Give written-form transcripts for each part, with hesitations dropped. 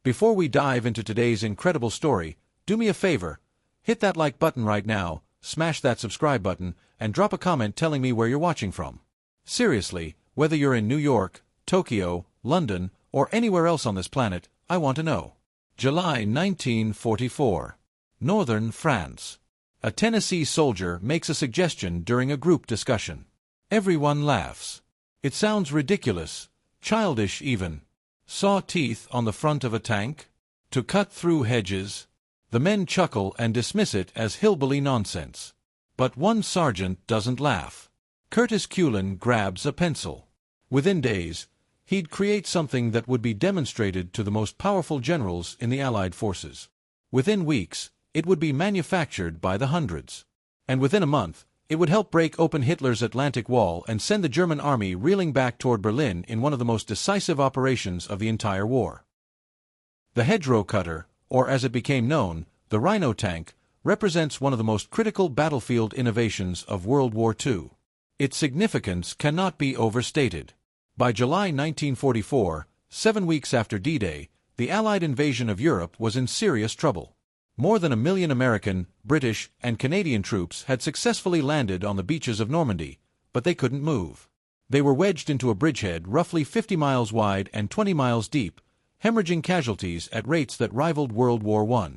Before we dive into today's incredible story, do me a favor, hit that like button right now, smash that subscribe button, and drop a comment telling me where you're watching from. Seriously, whether you're in New York, Tokyo, London, or anywhere else on this planet, I want to know. July 1944. Northern France. A Tennessee soldier makes a suggestion during a group discussion. Everyone laughs. It sounds ridiculous, childish even. Saw teeth on the front of a tank? To cut through hedges? The men chuckle and dismiss it as hillbilly nonsense. But one sergeant doesn't laugh. Curtis Culin grabs a pencil. Within days, he'd create something that would be demonstrated to the most powerful generals in the Allied forces. Within weeks, it would be manufactured by the hundreds. And within a month, it would help break open Hitler's Atlantic Wall and send the German army reeling back toward Berlin in one of the most decisive operations of the entire war. The hedgerow cutter, or as it became known, the Rhino tank, represents one of the most critical battlefield innovations of World War II. Its significance cannot be overstated. By July 1944, 7 weeks after D-Day, the Allied invasion of Europe was in serious trouble. More than 1 million American, British, and Canadian troops had successfully landed on the beaches of Normandy, but they couldn't move. They were wedged into a bridgehead roughly 50 miles wide and 20 miles deep, hemorrhaging casualties at rates that rivaled World War I.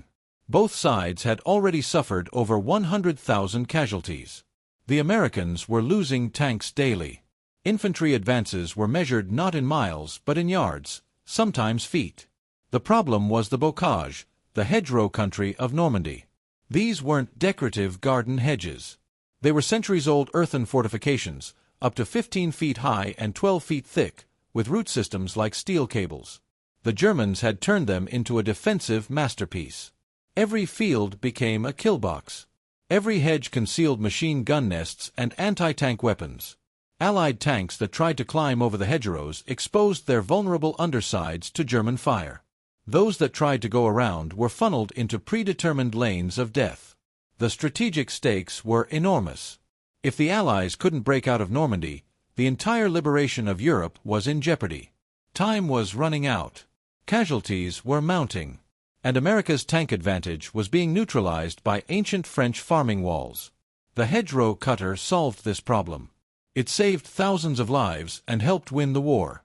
Both sides had already suffered over 100,000 casualties. The Americans were losing tanks daily. Infantry advances were measured not in miles but in yards, sometimes feet. The problem was the bocage, the hedgerow country of Normandy. These weren't decorative garden hedges. They were centuries-old earthen fortifications, up to 15 feet high and 12 feet thick, with root systems like steel cables. The Germans had turned them into a defensive masterpiece. Every field became a killbox. Every hedge concealed machine gun nests and anti-tank weapons. Allied tanks that tried to climb over the hedgerows exposed their vulnerable undersides to German fire. Those that tried to go around were funneled into predetermined lanes of death. The strategic stakes were enormous. If the Allies couldn't break out of Normandy, the entire liberation of Europe was in jeopardy. Time was running out. Casualties were mounting. And America's tank advantage was being neutralized by ancient French farming walls. The hedgerow cutter solved this problem. It saved thousands of lives and helped win the war.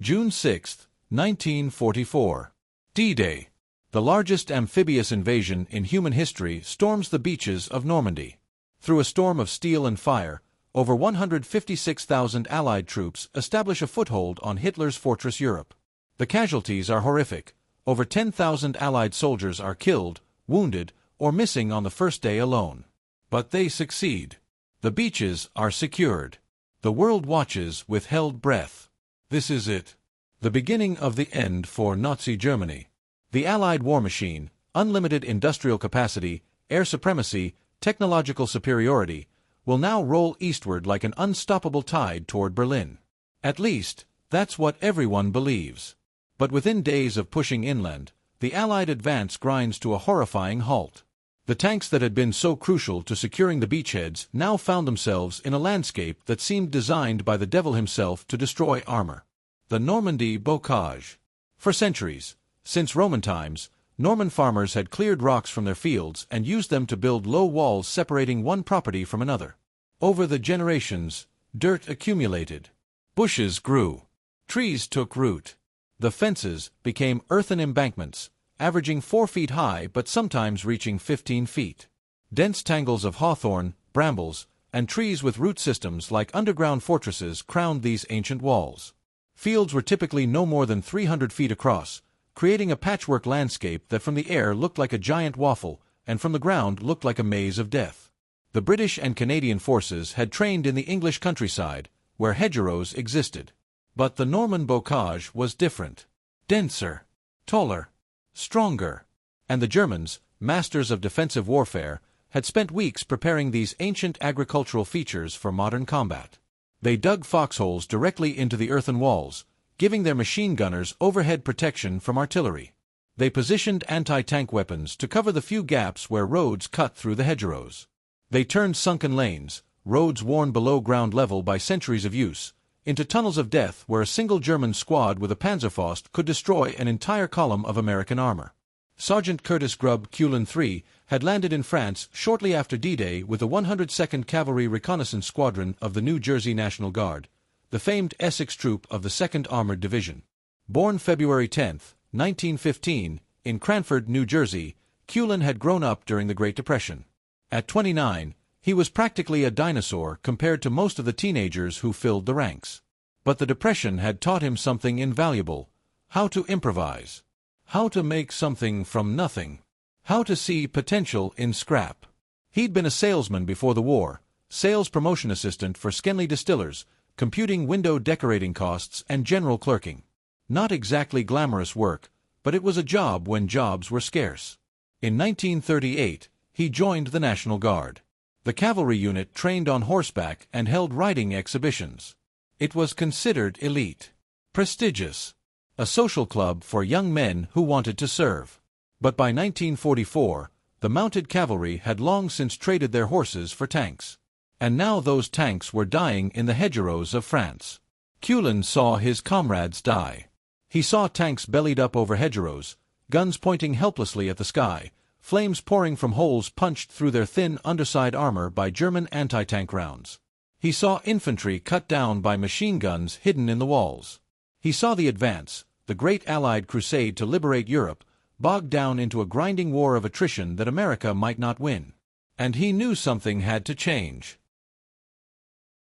June 6, 1944. D-Day. The largest amphibious invasion in human history storms the beaches of Normandy. Through a storm of steel and fire, over 156,000 Allied troops establish a foothold on Hitler's fortress Europe. The casualties are horrific. Over 10,000 Allied soldiers are killed, wounded, or missing on the first day alone. But they succeed. The beaches are secured. The world watches with held breath. This is it. The beginning of the end for Nazi Germany. The Allied war machine, unlimited industrial capacity, air supremacy, technological superiority, will now roll eastward like an unstoppable tide toward Berlin. At least, that's what everyone believes. But within days of pushing inland, the Allied advance grinds to a horrifying halt. The tanks that had been so crucial to securing the beachheads now found themselves in a landscape that seemed designed by the devil himself to destroy armor. The Normandy bocage. For centuries, since Roman times, Norman farmers had cleared rocks from their fields and used them to build low walls separating one property from another. Over the generations, dirt accumulated. Bushes grew. Trees took root. The fences became earthen embankments, averaging 4 feet high but sometimes reaching 15 feet. Dense tangles of hawthorn, brambles, and trees with root systems like underground fortresses crowned these ancient walls. Fields were typically no more than 300 feet across, creating a patchwork landscape that from the air looked like a giant waffle and from the ground looked like a maze of death. The British and Canadian forces had trained in the English countryside, where hedgerows existed. But the Norman bocage was different. Denser, taller, stronger. And the Germans, masters of defensive warfare, had spent weeks preparing these ancient agricultural features for modern combat. They dug foxholes directly into the earthen walls, giving their machine gunners overhead protection from artillery. They positioned anti-tank weapons to cover the few gaps where roads cut through the hedgerows. They turned sunken lanes, roads worn below ground level by centuries of use, into tunnels of death where a single German squad with a Panzerfaust could destroy an entire column of American armor. Sergeant Curtis Culin III had landed in France shortly after D-Day with the 102nd Cavalry Reconnaissance Squadron of the New Jersey National Guard, the famed Essex Troop of the 2nd Armored Division. Born February 10, 1915, in Cranford, New Jersey, Culin had grown up during the Great Depression. At 29, he was practically a dinosaur compared to most of the teenagers who filled the ranks. But the Depression had taught him something invaluable: how to improvise, how to make something from nothing, how to see potential in scrap. He'd been a salesman before the war, sales promotion assistant for Skenley Distillers, computing window decorating costs and general clerking. Not exactly glamorous work, but it was a job when jobs were scarce. In 1938, he joined the National Guard. The cavalry unit trained on horseback and held riding exhibitions. It was considered elite, prestigious, a social club for young men who wanted to serve. But by 1944, the mounted cavalry had long since traded their horses for tanks. And now those tanks were dying in the hedgerows of France. Culin saw his comrades die. He saw tanks bellied up over hedgerows, guns pointing helplessly at the sky, flames pouring from holes punched through their thin underside armor by German anti-tank rounds. He saw infantry cut down by machine guns hidden in the walls. He saw the advance, the great Allied crusade to liberate Europe, bogged down into a grinding war of attrition that America might not win. And he knew something had to change.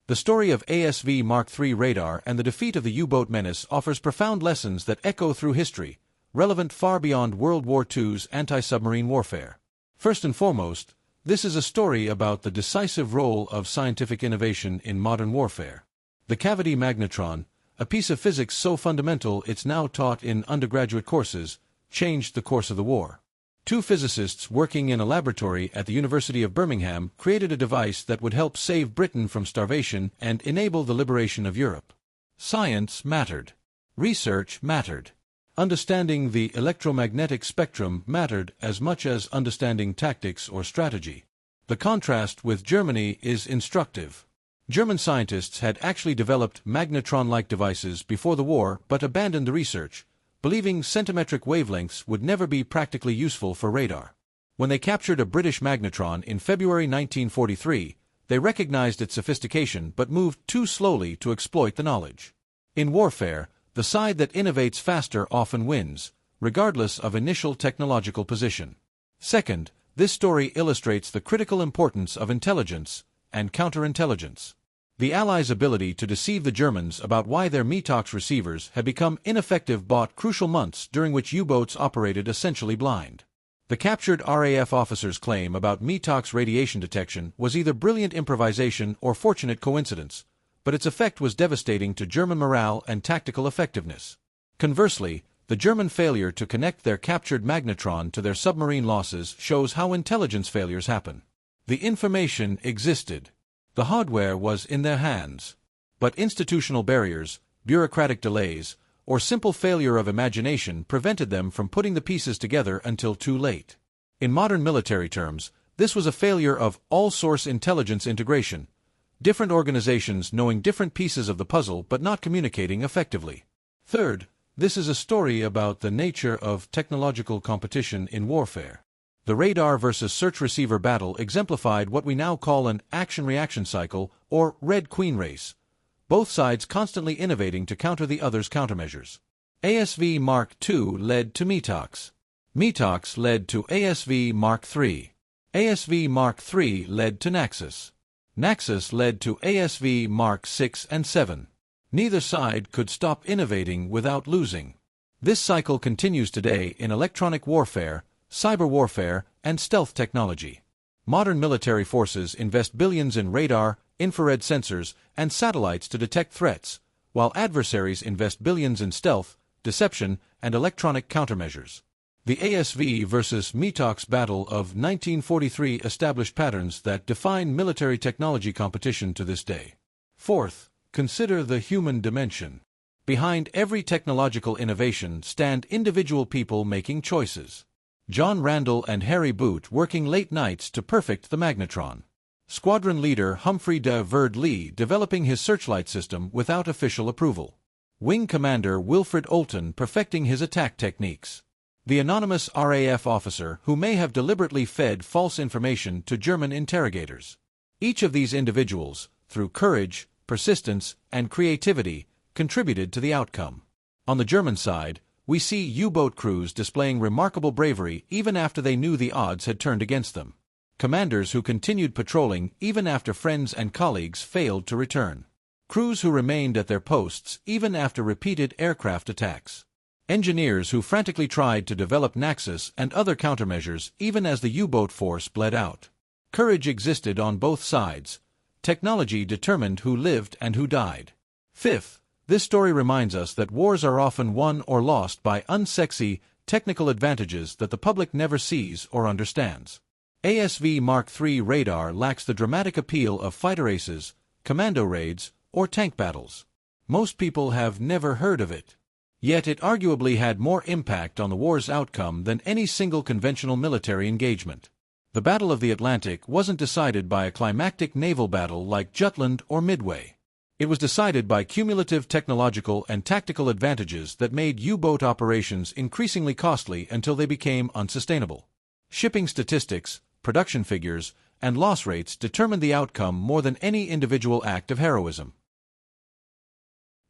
The story of ASV Mark III radar and the defeat of the U-boat menace offers profound lessons that echo through history, relevant far beyond World War II's anti-submarine warfare. First and foremost, this is a story about the decisive role of scientific innovation in modern warfare. The cavity magnetron, a piece of physics so fundamental it's now taught in undergraduate courses, changed the course of the war. Two physicists working in a laboratory at the University of Birmingham created a device that would help save Britain from starvation and enable the liberation of Europe. Science mattered. Research mattered. Understanding the electromagnetic spectrum mattered as much as understanding tactics or strategy. The contrast with Germany is instructive. German scientists had actually developed magnetron-like devices before the war but abandoned the research, believing centimetric wavelengths would never be practically useful for radar. When they captured a British magnetron in February 1943, they recognized its sophistication but moved too slowly to exploit the knowledge. In warfare, the side that innovates faster often wins, regardless of initial technological position. Second, this story illustrates the critical importance of intelligence and counterintelligence. The Allies' ability to deceive the Germans about why their METOX receivers had become ineffective bought crucial months during which U-boats operated essentially blind. The captured RAF officer's claim about METOX radiation detection was either brilliant improvisation or fortunate coincidence, but its effect was devastating to German morale and tactical effectiveness. Conversely, the German failure to connect their captured magnetron to their submarine losses shows how intelligence failures happen. The information existed. The hardware was in their hands. But institutional barriers, bureaucratic delays, or simple failure of imagination prevented them from putting the pieces together until too late. In modern military terms, this was a failure of all-source intelligence integration, different organizations knowing different pieces of the puzzle but not communicating effectively. Third, this is a story about the nature of technological competition in warfare. The radar versus search receiver battle exemplified what we now call an action-reaction cycle, or Red Queen race, both sides constantly innovating to counter the other's countermeasures. ASV Mark II led to METOX. METOX led to ASV Mark III. ASV Mark III led to Naxos. Naxos led to ASV Mark VI and VII. Neither side could stop innovating without losing. This cycle continues today in electronic warfare, cyber warfare, and stealth technology. Modern military forces invest billions in radar, infrared sensors, and satellites to detect threats, while adversaries invest billions in stealth, deception, and electronic countermeasures. The ASV versus METOX battle of 1943 established patterns that define military technology competition to this day. Fourth, consider the human dimension. Behind every technological innovation stand individual people making choices. John Randall and Harry Boot working late nights to perfect the magnetron. Squadron leader Humphrey de Verde Lee developing his searchlight system without official approval. Wing commander Wilfred Olton perfecting his attack techniques. The anonymous RAF officer who may have deliberately fed false information to German interrogators. Each of these individuals, through courage, persistence, and creativity, contributed to the outcome. On the German side, we see U-boat crews displaying remarkable bravery even after they knew the odds had turned against them. Commanders who continued patrolling even after friends and colleagues failed to return. Crews who remained at their posts even after repeated aircraft attacks. Engineers who frantically tried to develop Naxos and other countermeasures even as the U-boat force bled out. Courage existed on both sides. Technology determined who lived and who died. Fifth, this story reminds us that wars are often won or lost by unsexy, technical advantages that the public never sees or understands. ASV Mark III radar lacks the dramatic appeal of fighter aces, commando raids, or tank battles. Most people have never heard of it. Yet it arguably had more impact on the war's outcome than any single conventional military engagement. The Battle of the Atlantic wasn't decided by a climactic naval battle like Jutland or Midway. It was decided by cumulative technological and tactical advantages that made U-boat operations increasingly costly until they became unsustainable. Shipping statistics, production figures, and loss rates determined the outcome more than any individual act of heroism.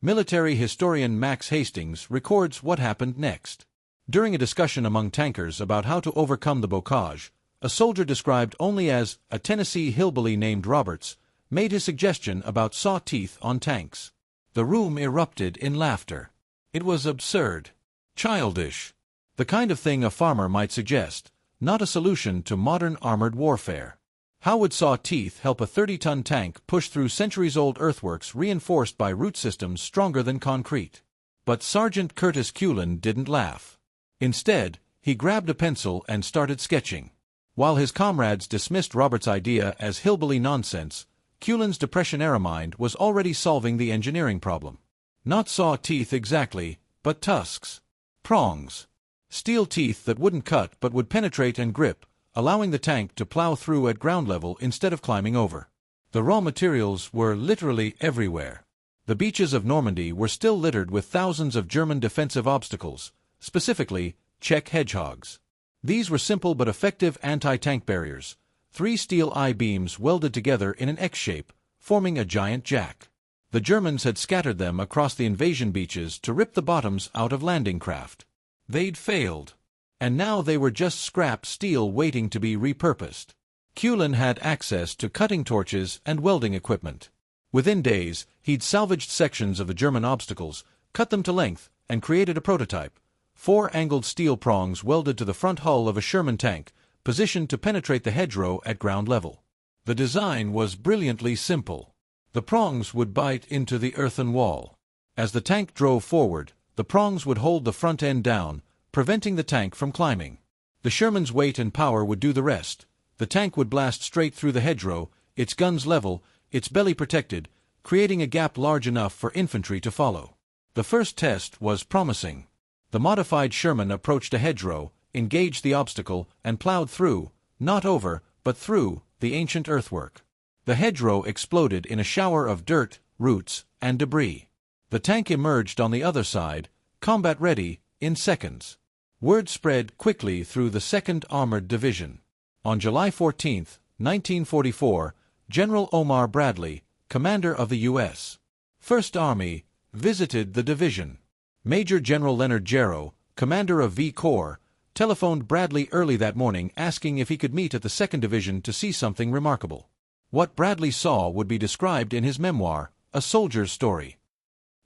Military historian Max Hastings records what happened next. During a discussion among tankers about how to overcome the bocage, a soldier described only as a Tennessee hillbilly named Roberts made his suggestion about saw teeth on tanks. The room erupted in laughter. It was absurd. Childish. The kind of thing a farmer might suggest, not a solution to modern armored warfare. How would saw teeth help a 30-ton tank push through centuries-old earthworks reinforced by root systems stronger than concrete? But Sergeant Curtis Culin didn't laugh. Instead, he grabbed a pencil and started sketching. While his comrades dismissed Robert's idea as hillbilly nonsense, Culin's Depression-era mind was already solving the engineering problem. Not saw teeth exactly, but tusks. Prongs. Steel teeth that wouldn't cut but would penetrate and grip, allowing the tank to plow through at ground level instead of climbing over. The raw materials were literally everywhere. The beaches of Normandy were still littered with thousands of German defensive obstacles, specifically Czech hedgehogs. These were simple but effective anti-tank barriers, 3 steel I-beams welded together in an X-shape, forming a giant jack. The Germans had scattered them across the invasion beaches to rip the bottoms out of landing craft. They'd failed. And now they were just scrap steel waiting to be repurposed. Culin had access to cutting torches and welding equipment. Within days, he'd salvaged sections of the German obstacles, cut them to length, and created a prototype. 4 angled steel prongs welded to the front hull of a Sherman tank, positioned to penetrate the hedgerow at ground level. The design was brilliantly simple. The prongs would bite into the earthen wall. As the tank drove forward, the prongs would hold the front end down, preventing the tank from climbing. The Sherman's weight and power would do the rest. The tank would blast straight through the hedgerow, its guns level, its belly protected, creating a gap large enough for infantry to follow. The first test was promising. The modified Sherman approached a hedgerow, engaged the obstacle, and plowed through, not over, but through, the ancient earthwork. The hedgerow exploded in a shower of dirt, roots, and debris. The tank emerged on the other side, combat-ready, in seconds. Word spread quickly through the 2nd Armored Division. On July 14, 1944, General Omar Bradley, commander of the U.S. First Army, visited the division. Major General Leonard Jarrow, commander of V Corps, telephoned Bradley early that morning asking if he could meet at the 2nd Division to see something remarkable. What Bradley saw would be described in his memoir, A Soldier's Story.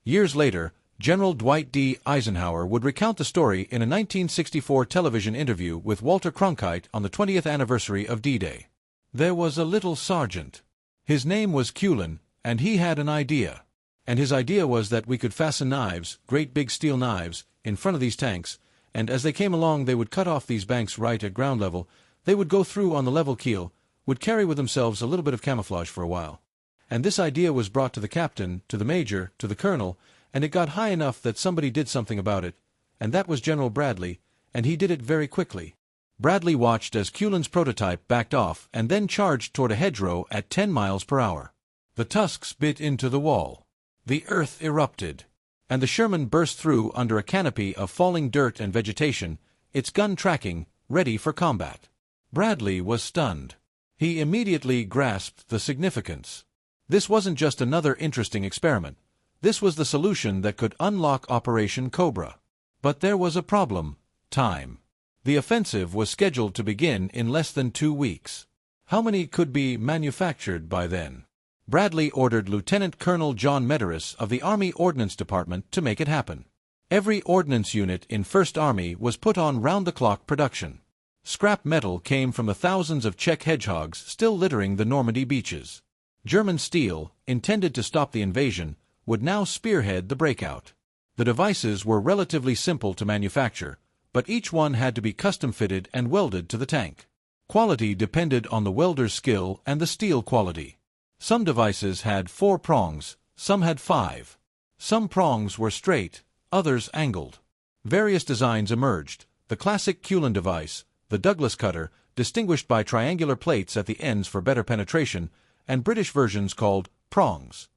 Years later, General Dwight D. Eisenhower would recount the story in a 1964 television interview with Walter Cronkite on the 20th anniversary of D-Day. There was a little sergeant. His name was Culin, and he had an idea. And his idea was that we could fasten knives, great big steel knives, in front of these tanks, and as they came along they would cut off these banks right at ground level, they would go through on the level keel, would carry with themselves a little bit of camouflage for a while. And this idea was brought to the captain, to the major, to the colonel, and it got high enough that somebody did something about it, and that was General Bradley, and he did it very quickly. Bradley watched as Culin's prototype backed off and then charged toward a hedgerow at 10 miles per hour. The tusks bit into the wall. The earth erupted, and the Sherman burst through under a canopy of falling dirt and vegetation, its gun tracking, ready for combat. Bradley was stunned. He immediately grasped the significance. This wasn't just another interesting experiment. This was the solution that could unlock Operation Cobra. But there was a problem: time. The offensive was scheduled to begin in less than 2 weeks. How many could be manufactured by then? Bradley ordered Lieutenant Colonel John Medeiros of the Army Ordnance Department to make it happen. Every ordnance unit in 1st Army was put on round-the-clock production. Scrap metal came from the thousands of Czech hedgehogs still littering the Normandy beaches. German steel, intended to stop the invasion, would now spearhead the breakout. The devices were relatively simple to manufacture, but each one had to be custom-fitted and welded to the tank. Quality depended on the welder's skill and the steel quality. Some devices had 4 prongs, some had 5. Some prongs were straight, others angled. Various designs emerged: the classic Culin device, the Douglas cutter, distinguished by triangular plates at the ends for better penetration, and British versions called prongs.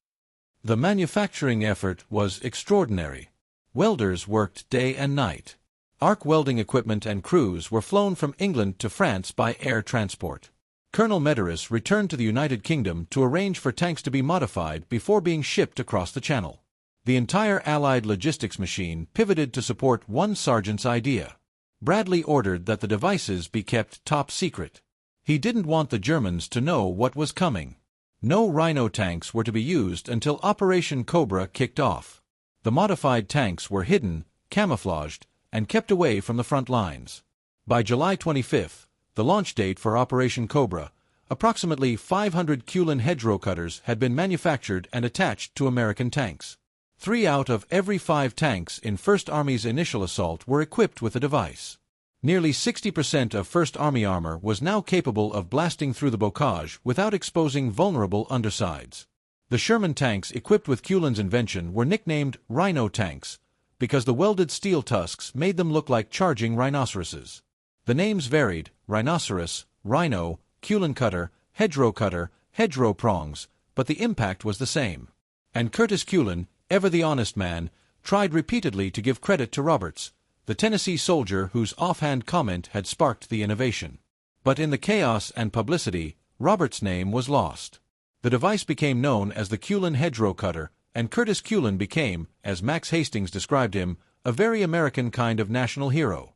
The manufacturing effort was extraordinary. Welders worked day and night. Arc welding equipment and crews were flown from England to France by air transport. Colonel Medeiros returned to the United Kingdom to arrange for tanks to be modified before being shipped across the Channel. The entire Allied logistics machine pivoted to support one sergeant's idea. Bradley ordered that the devices be kept top secret. He didn't want the Germans to know what was coming. No Rhino tanks were to be used until Operation Cobra kicked off. The modified tanks were hidden, camouflaged, and kept away from the front lines. By July 25th, the launch date for Operation Cobra, approximately 500 Culin hedgerow cutters had been manufactured and attached to American tanks. 3 out of every 5 tanks in 1st Army's initial assault were equipped with the device. Nearly 60% of 1st Army armor was now capable of blasting through the bocage without exposing vulnerable undersides. The Sherman tanks equipped with Culin's invention were nicknamed Rhino tanks because the welded steel tusks made them look like charging rhinoceroses. The names varied: rhinoceros, rhino, Culin cutter, hedgerow prongs, but the impact was the same. And Curtis Culin, ever the honest man, tried repeatedly to give credit to Roberts, the Tennessee soldier whose offhand comment had sparked the innovation. But in the chaos and publicity, Roberts' name was lost. The device became known as the Culin hedgerow cutter, and Curtis Culin became, as Max Hastings described him, a very American kind of national hero.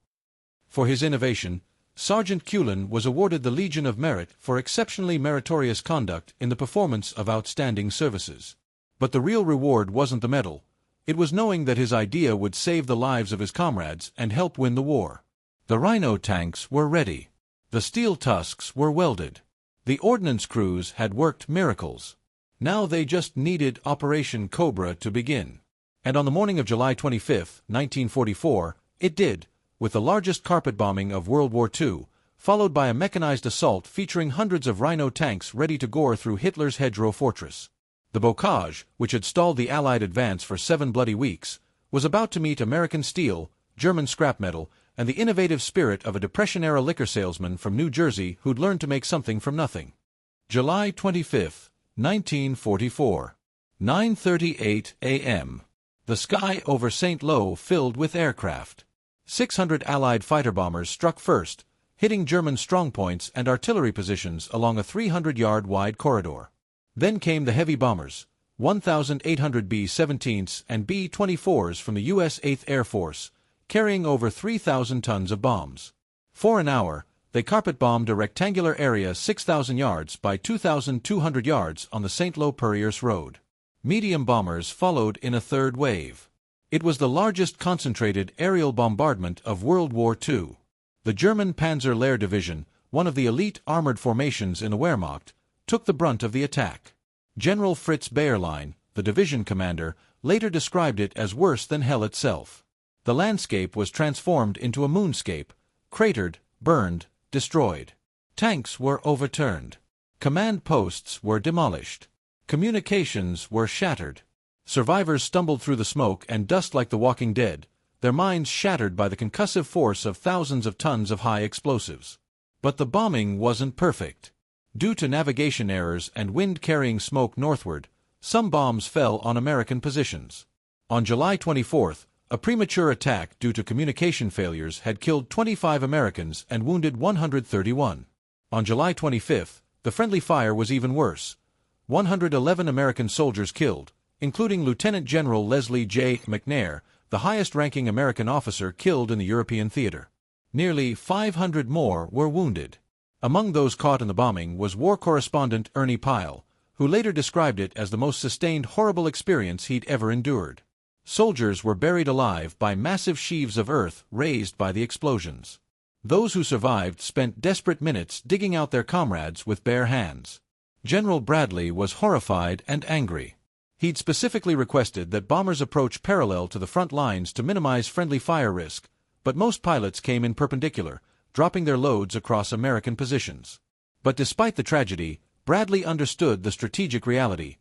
For his innovation, Sergeant Curtis was awarded the Legion of Merit for exceptionally meritorious conduct in the performance of outstanding services. But the real reward wasn't the medal. It was knowing that his idea would save the lives of his comrades and help win the war. The Rhino tanks were ready. The steel tusks were welded. The ordnance crews had worked miracles. Now they just needed Operation Cobra to begin. And on the morning of July 25, 1944, it did, with the largest carpet bombing of World War II, followed by a mechanized assault featuring hundreds of Rhino tanks ready to gore through Hitler's hedgerow fortress. The bocage, which had stalled the Allied advance for 7 bloody weeks, was about to meet American steel, German scrap metal, and the innovative spirit of a Depression-era liquor salesman from New Jersey who'd learned to make something from nothing. July 25, 1944. 9:38 a.m. The sky over St. Lo filled with aircraft. 600 Allied fighter bombers struck first, hitting German strongpoints and artillery positions along a 300-yard wide corridor. Then came the heavy bombers, 1,800 B-17s and B-24s from the U.S. 8th Air Force, carrying over 3,000 tons of bombs. For an hour, they carpet-bombed a rectangular area 6,000 yards by 2,200 yards on the St. Lo-Purriers Road. Medium bombers followed in a third wave. It was the largest concentrated aerial bombardment of World War II. The German Panzer Lehr Division, one of the elite armored formations in the Wehrmacht, took the brunt of the attack. General Fritz Bayerlein, the division commander, later described it as worse than hell itself. The landscape was transformed into a moonscape, cratered, burned, destroyed. Tanks were overturned. Command posts were demolished. Communications were shattered. Survivors stumbled through the smoke and dust like the walking dead, their minds shattered by the concussive force of thousands of tons of high explosives. But the bombing wasn't perfect. Due to navigation errors and wind carrying smoke northward, some bombs fell on American positions. On July 24th, a premature attack due to communication failures had killed 25 Americans and wounded 131. On July 25th, the friendly fire was even worse. 111 American soldiers killed, including Lieutenant General Leslie J. McNair, the highest-ranking American officer killed in the European theater. Nearly 500 more were wounded. Among those caught in the bombing was war correspondent Ernie Pyle, who later described it as the most sustained horrible experience he'd ever endured. Soldiers were buried alive by massive sheaves of earth raised by the explosions. Those who survived spent desperate minutes digging out their comrades with bare hands. General Bradley was horrified and angry. He'd specifically requested that bombers approach parallel to the front lines to minimize friendly fire risk, but most pilots came in perpendicular, dropping their loads across American positions. But despite the tragedy, Bradley understood the strategic reality.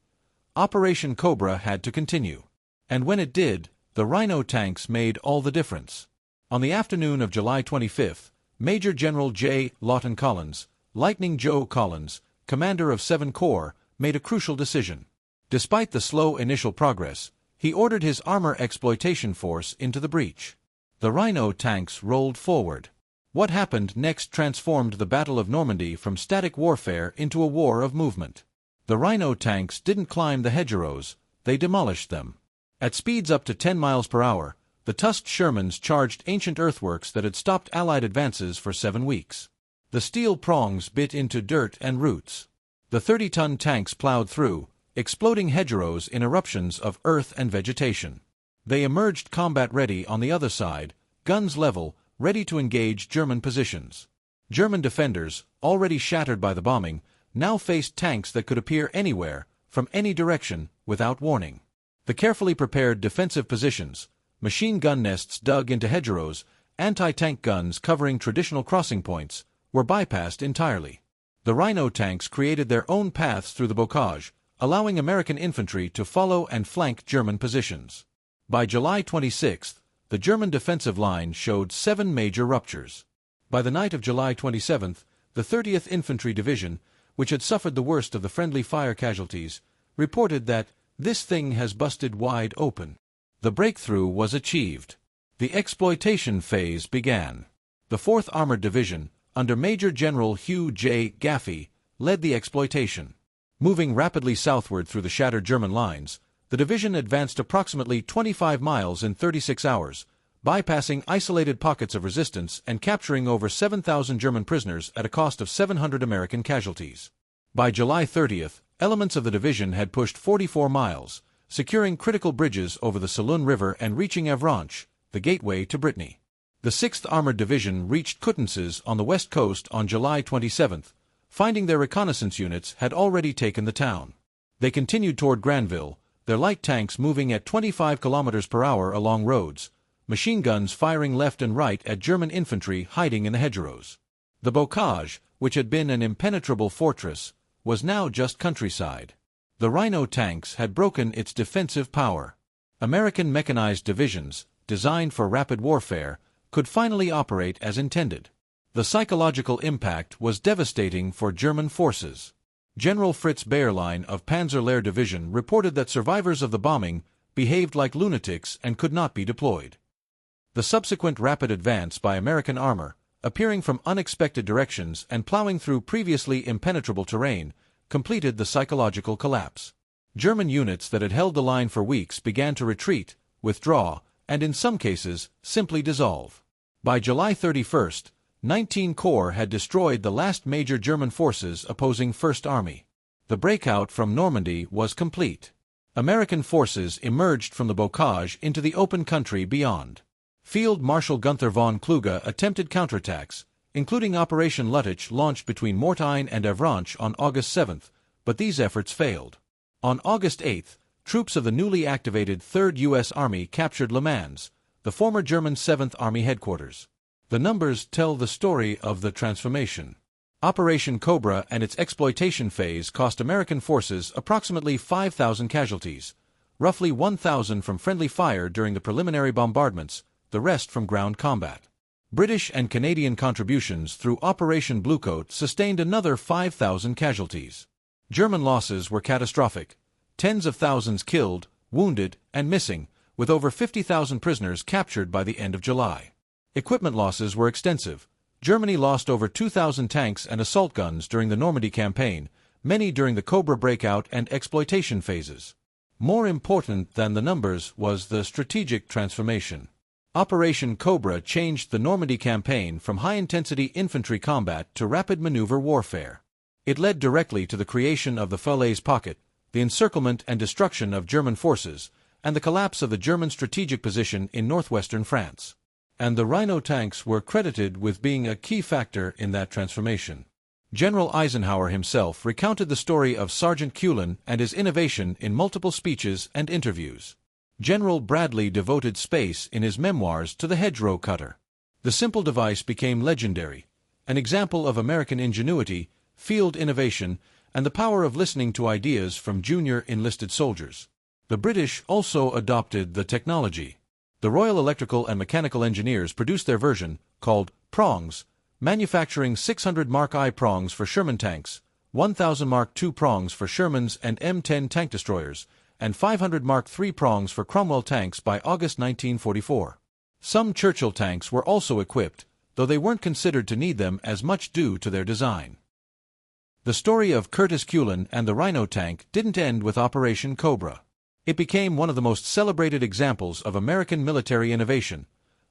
Operation Cobra had to continue. And when it did, the Rhino tanks made all the difference. On the afternoon of July 25th, Major General J. Lawton Collins, Lightning Joe Collins, commander of 7 Corps, made a crucial decision. Despite the slow initial progress, he ordered his armor exploitation force into the breach. The Rhino tanks rolled forward. What happened next transformed the Battle of Normandy from static warfare into a war of movement. The Rhino tanks didn't climb the hedgerows, they demolished them. At speeds up to 10 miles per hour, the tusked Shermans charged ancient earthworks that had stopped Allied advances for 7 weeks. The steel prongs bit into dirt and roots. The 30-ton tanks plowed through, exploding hedgerows in eruptions of earth and vegetation. They emerged combat-ready on the other side, guns level, ready to engage German positions. German defenders, already shattered by the bombing, now faced tanks that could appear anywhere, from any direction, without warning. The carefully prepared defensive positions, machine gun nests dug into hedgerows, anti-tank guns covering traditional crossing points, were bypassed entirely. The Rhino tanks created their own paths through the bocage, allowing American infantry to follow and flank German positions. By July 26th, the German defensive line showed 7 major ruptures. By the night of July 27th, the 30th Infantry Division, which had suffered the worst of the friendly fire casualties, reported that "this thing has busted wide open." The breakthrough was achieved. The exploitation phase began. The 4th Armored Division, under Major General Hugh J. Gaffey, led the exploitation. Moving rapidly southward through the shattered German lines, the division advanced approximately 25 miles in 36 hours, bypassing isolated pockets of resistance and capturing over 7,000 German prisoners at a cost of 700 American casualties. By July 30th, elements of the division had pushed 44 miles, securing critical bridges over the Saloon River and reaching Avranches, the gateway to Brittany. The 6th Armored Division reached Coutances on the west coast on July 27th, finding their reconnaissance units had already taken the town. They continued toward Granville, their light tanks moving at 25 kilometers per hour along roads, machine guns firing left and right at German infantry hiding in the hedgerows. The bocage, which had been an impenetrable fortress, was now just countryside. The Rhino tanks had broken its defensive power. American mechanized divisions, designed for rapid warfare, could finally operate as intended. The psychological impact was devastating for German forces. General Fritz Bayerlein of Panzer-Lehr Division reported that survivors of the bombing behaved like lunatics and could not be deployed. The subsequent rapid advance by American armor, appearing from unexpected directions and plowing through previously impenetrable terrain, completed the psychological collapse. German units that had held the line for weeks began to retreat, withdraw, and in some cases, simply dissolve. By July 31st, 19 Corps had destroyed the last major German forces opposing First Army. The breakout from Normandy was complete. American forces emerged from the bocage into the open country beyond. Field Marshal Gunther von Kluge attempted counterattacks, including Operation Luttich launched between Mortain and Avranches on August 7th, but these efforts failed. On August 8th, troops of the newly activated 3rd U.S. Army captured Le Mans, the former German 7th Army headquarters. The numbers tell the story of the transformation. Operation Cobra and its exploitation phase cost American forces approximately 5,000 casualties, roughly 1,000 from friendly fire during the preliminary bombardments, the rest from ground combat. British and Canadian contributions through Operation Bluecoat sustained another 5,000 casualties. German losses were catastrophic. Tens of thousands killed, wounded, and missing, with over 50,000 prisoners captured by the end of July. Equipment losses were extensive. Germany lost over 2,000 tanks and assault guns during the Normandy campaign, many during the Cobra breakout and exploitation phases. More important than the numbers was the strategic transformation. Operation Cobra changed the Normandy campaign from high-intensity infantry combat to rapid maneuver warfare. It led directly to the creation of the Falaise Pocket, the encirclement and destruction of German forces, and the collapse of the German strategic position in northwestern France. And the Rhino tanks were credited with being a key factor in that transformation. General Eisenhower himself recounted the story of Sergeant Culin and his innovation in multiple speeches and interviews. General Bradley devoted space in his memoirs to the hedgerow cutter. The simple device became legendary, an example of American ingenuity, field innovation, and the power of listening to ideas from junior enlisted soldiers. The British also adopted the technology. The Royal Electrical and Mechanical Engineers produced their version, called prongs, manufacturing 600 Mark I prongs for Sherman tanks, 1,000 Mark II prongs for Shermans and M10 tank destroyers, and 500 Mark III prongs for Cromwell tanks by August 1944. Some Churchill tanks were also equipped, though they weren't considered to need them as much due to their design. The story of Curtis Culin and the Rhino tank didn't end with Operation Cobra. It became one of the most celebrated examples of American military innovation,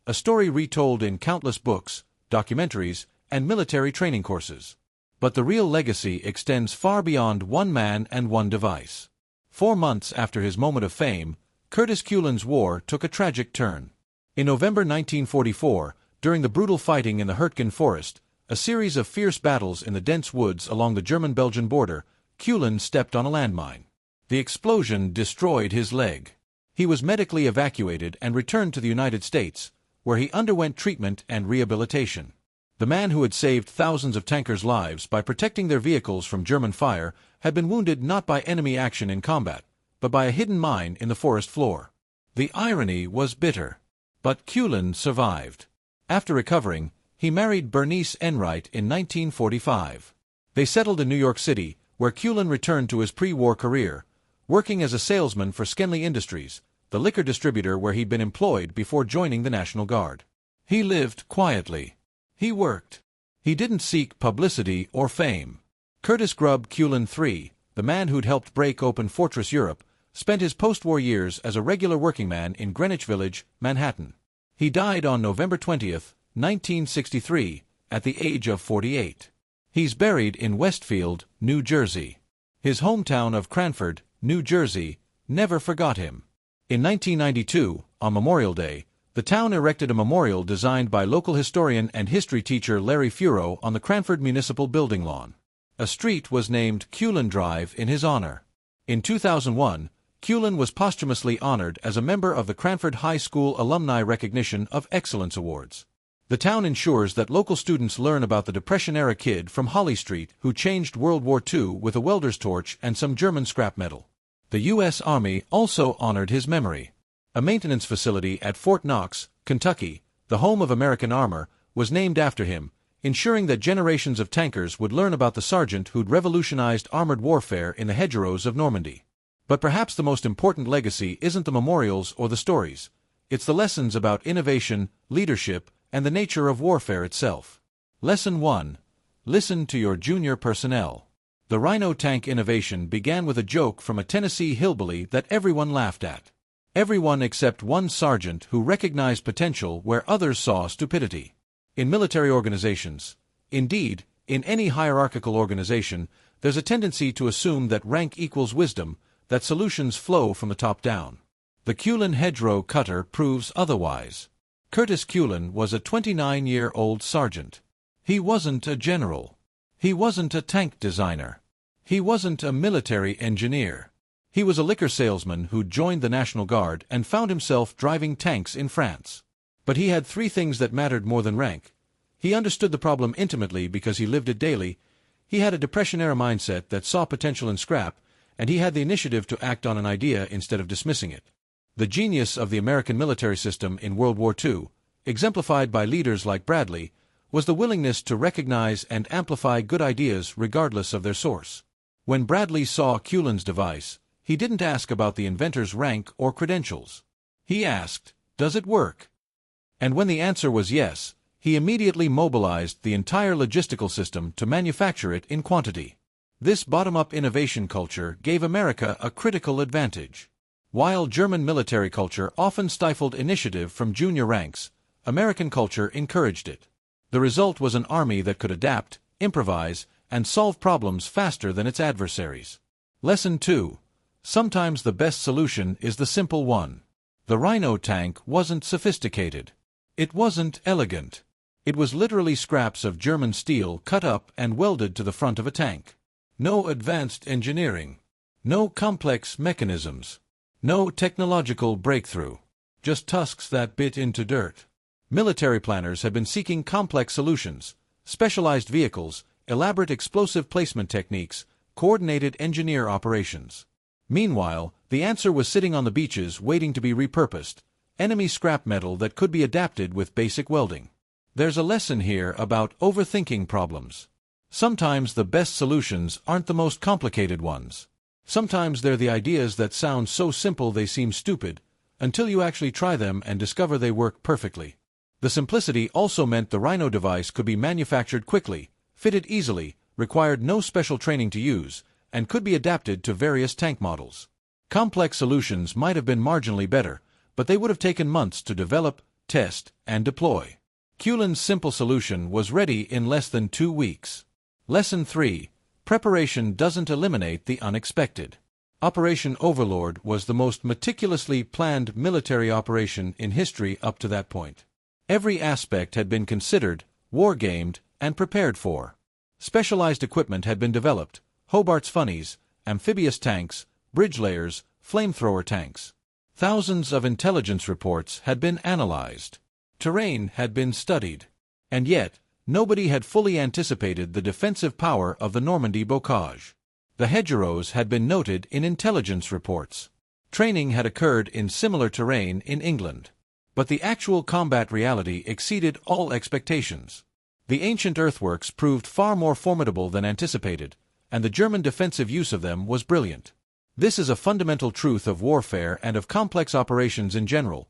a story retold in countless books, documentaries, and military training courses. But the real legacy extends far beyond one man and one device. 4 months after his moment of fame, Curtis Culin's war took a tragic turn. In November 1944, during the brutal fighting in the Hurtgen Forest, a series of fierce battles in the dense woods along the German-Belgian border, Culin stepped on a landmine. The explosion destroyed his leg. He was medically evacuated and returned to the United States, where he underwent treatment and rehabilitation. The man who had saved thousands of tankers' lives by protecting their vehicles from German fire had been wounded not by enemy action in combat, but by a hidden mine in the forest floor. The irony was bitter. But Culin survived. After recovering, he married Bernice Enright in 1945. They settled in New York City, where Culin returned to his pre-war career, working as a salesman for Schenley Industries, the liquor distributor where he'd been employed before joining the National Guard. He lived quietly. He worked. He didn't seek publicity or fame. Curtis Grub Culin III, the man who'd helped break open Fortress Europe, spent his post-war years as a regular working man in Greenwich Village, Manhattan. He died on November 20, 1963, at the age of 48. He's buried in Westfield, New Jersey. His hometown of Cranford, New Jersey, never forgot him. In 1992, on Memorial Day, the town erected a memorial designed by local historian and history teacher Larry Furo on the Cranford Municipal Building lawn. A street was named Culin Drive in his honor. In 2001, Culin was posthumously honored as a member of the Cranford High School Alumni Recognition of Excellence Awards. The town ensures that local students learn about the Depression-era kid from Holly Street who changed World War II with a welder's torch and some German scrap metal. The U.S. Army also honored his memory. A maintenance facility at Fort Knox, Kentucky, the home of American armor, was named after him, ensuring that generations of tankers would learn about the sergeant who'd revolutionized armored warfare in the hedgerows of Normandy. But perhaps the most important legacy isn't the memorials or the stories. It's the lessons about innovation, leadership, and the nature of warfare itself. Lesson 1. Listen to your junior personnel. The Rhino tank innovation began with a joke from a Tennessee hillbilly that everyone laughed at. Everyone except one sergeant who recognized potential where others saw stupidity. In military organizations, indeed, in any hierarchical organization, there's a tendency to assume that rank equals wisdom, that solutions flow from the top down. The Culin hedgerow cutter proves otherwise. Curtis Culin was a 29-year-old sergeant. He wasn't a general. He wasn't a tank designer. He wasn't a military engineer. He was a liquor salesman who joined the National Guard and found himself driving tanks in France. But he had 3 things that mattered more than rank. He understood the problem intimately because he lived it daily. He had a Depression-era mindset that saw potential in scrap, and he had the initiative to act on an idea instead of dismissing it. The genius of the American military system in World War II, exemplified by leaders like Bradley, was the willingness to recognize and amplify good ideas regardless of their source. When Bradley saw Culin's device, he didn't ask about the inventor's rank or credentials. He asked, "Does it work?" And when the answer was yes, he immediately mobilized the entire logistical system to manufacture it in quantity. This bottom-up innovation culture gave America a critical advantage. While German military culture often stifled initiative from junior ranks, American culture encouraged it. The result was an army that could adapt, improvise, and solve problems faster than its adversaries. Lesson 2. Sometimes the best solution is the simple one. The Rhino tank wasn't sophisticated. It wasn't elegant. It was literally scraps of German steel cut up and welded to the front of a tank. No advanced engineering. No complex mechanisms. No technological breakthrough. Just tusks that bit into dirt. Military planners had been seeking complex solutions, specialized vehicles, elaborate explosive placement techniques, coordinated engineer operations. Meanwhile, the answer was sitting on the beaches waiting to be repurposed, enemy scrap metal that could be adapted with basic welding. There's a lesson here about overthinking problems. Sometimes the best solutions aren't the most complicated ones. Sometimes they're the ideas that sound so simple they seem stupid, until you actually try them and discover they work perfectly. The simplicity also meant the Rhino device could be manufactured quickly, fitted easily, required no special training to use, and could be adapted to various tank models. Complex solutions might have been marginally better, but they would have taken months to develop, test, and deploy. Culin's simple solution was ready in less than 2 weeks. Lesson 3. Preparation doesn't eliminate the unexpected. Operation Overlord was the most meticulously planned military operation in history up to that point. Every aspect had been considered, war-gamed, and prepared for. Specialized equipment had been developed: Hobart's funnies, amphibious tanks, bridge layers, flamethrower tanks. Thousands of intelligence reports had been analyzed. Terrain had been studied. And yet, nobody had fully anticipated the defensive power of the Normandy bocage. The hedgerows had been noted in intelligence reports. Training had occurred in similar terrain in England. But the actual combat reality exceeded all expectations. The ancient earthworks proved far more formidable than anticipated, and the German defensive use of them was brilliant. This is a fundamental truth of warfare and of complex operations in general.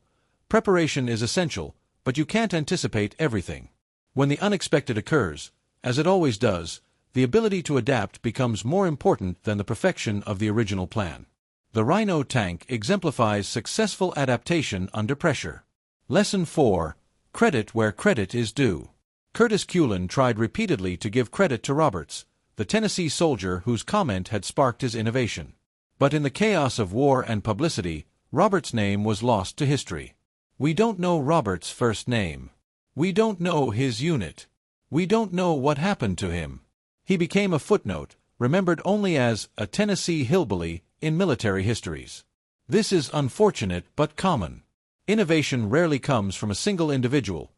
Preparation is essential, but you can't anticipate everything. When the unexpected occurs, as it always does, the ability to adapt becomes more important than the perfection of the original plan. The Rhino tank exemplifies successful adaptation under pressure. Lesson 4. Credit where credit is due. Curtis Culin tried repeatedly to give credit to Roberts, the Tennessee soldier whose comment had sparked his innovation. But in the chaos of war and publicity, Roberts' name was lost to history. We don't know Roberts' first name. We don't know his unit. We don't know what happened to him. He became a footnote, remembered only as a Tennessee hillbilly in military histories. This is unfortunate but common. Innovation rarely comes from a single individual.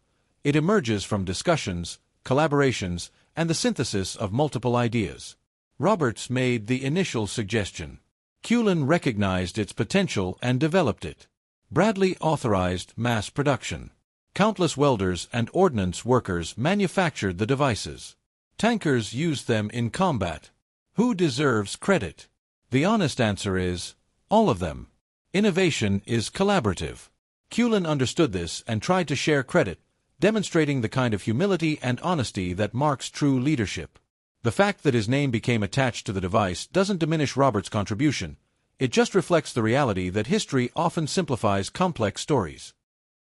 It emerges from discussions, collaborations, and the synthesis of multiple ideas. Roberts made the initial suggestion. Culin recognized its potential and developed it. Bradley authorized mass production. Countless welders and ordnance workers manufactured the devices. Tankers used them in combat. Who deserves credit? The honest answer is, all of them. Innovation is collaborative. Culin understood this and tried to share credit, demonstrating the kind of humility and honesty that marks true leadership. The fact that his name became attached to the device doesn't diminish Roberts' contribution. It just reflects the reality that history often simplifies complex stories.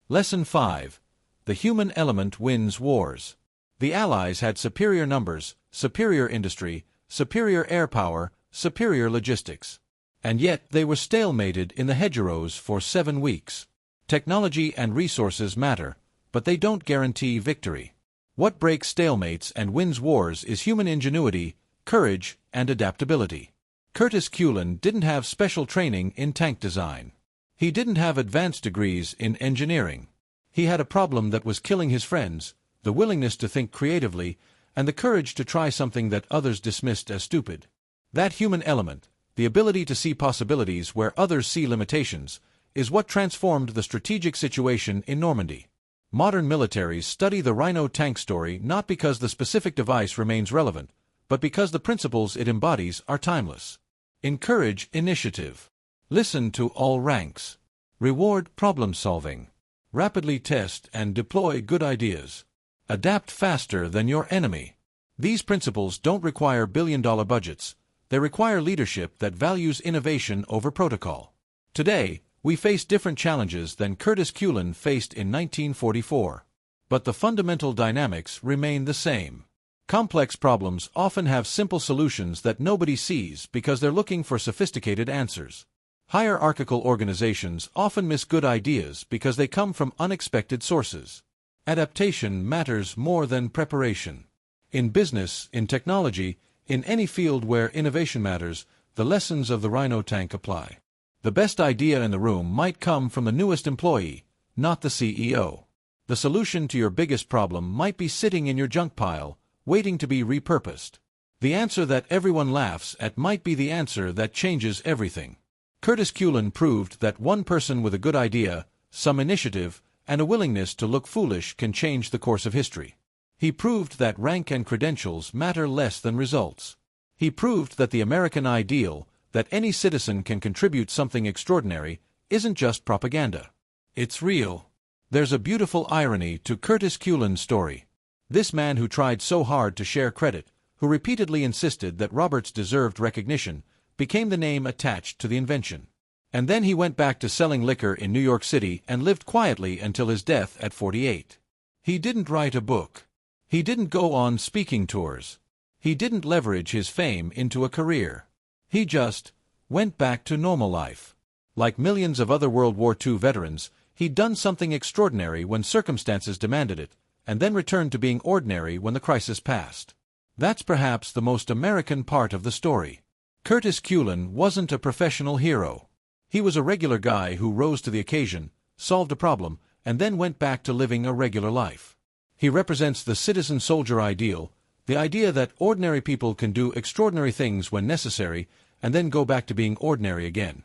Lesson 5. The human element wins wars. The Allies had superior numbers, superior industry, superior air power, superior logistics. And yet they were stalemated in the hedgerows for 7 weeks. Technology and resources matter, but they don't guarantee victory. What breaks stalemates and wins wars is human ingenuity, courage, and adaptability. Curtis Culin didn't have special training in tank design. He didn't have advanced degrees in engineering. He had a problem that was killing his friends: the willingness to think creatively, and the courage to try something that others dismissed as stupid. That human element, the ability to see possibilities where others see limitations, is what transformed the strategic situation in Normandy. Modern militaries study the Rhino tank story not because the specific device remains relevant, but because the principles it embodies are timeless. Encourage initiative. Listen to all ranks. Reward problem-solving. Rapidly test and deploy good ideas. Adapt faster than your enemy. These principles don't require billion-dollar budgets. They require leadership that values innovation over protocol. Today, we face different challenges than Curtis Culin faced in 1944. But the fundamental dynamics remain the same. Complex problems often have simple solutions that nobody sees because they're looking for sophisticated answers. Hierarchical organizations often miss good ideas because they come from unexpected sources. Adaptation matters more than preparation. In business, in technology, in any field where innovation matters, the lessons of the Rhino tank apply. The best idea in the room might come from the newest employee, not the CEO. The solution to your biggest problem might be sitting in your junk pile, waiting to be repurposed. The answer that everyone laughs at might be the answer that changes everything. Curtis Culin proved that one person with a good idea, some initiative, and a willingness to look foolish can change the course of history. He proved that rank and credentials matter less than results. He proved that the American ideal, that any citizen can contribute something extraordinary, isn't just propaganda. It's real. There's a beautiful irony to Curtis Culin's story. This man who tried so hard to share credit, who repeatedly insisted that Roberts deserved recognition, became the name attached to the invention. And then he went back to selling liquor in New York City and lived quietly until his death at 48. He didn't write a book. He didn't go on speaking tours. He didn't leverage his fame into a career. He just went back to normal life. Like millions of other World War II veterans, he'd done something extraordinary when circumstances demanded it, and then returned to being ordinary when the crisis passed. That's perhaps the most American part of the story. Curtis Culin wasn't a professional hero. He was a regular guy who rose to the occasion, solved a problem, and then went back to living a regular life. He represents the citizen-soldier ideal, the idea that ordinary people can do extraordinary things when necessary, and then go back to being ordinary again.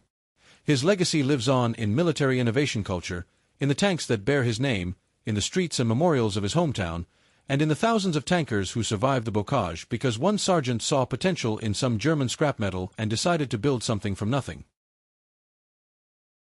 His legacy lives on in military innovation culture, in the tanks that bear his name, in the streets and memorials of his hometown, and in the thousands of tankers who survived the bocage because one sergeant saw potential in some German scrap metal and decided to build something from nothing.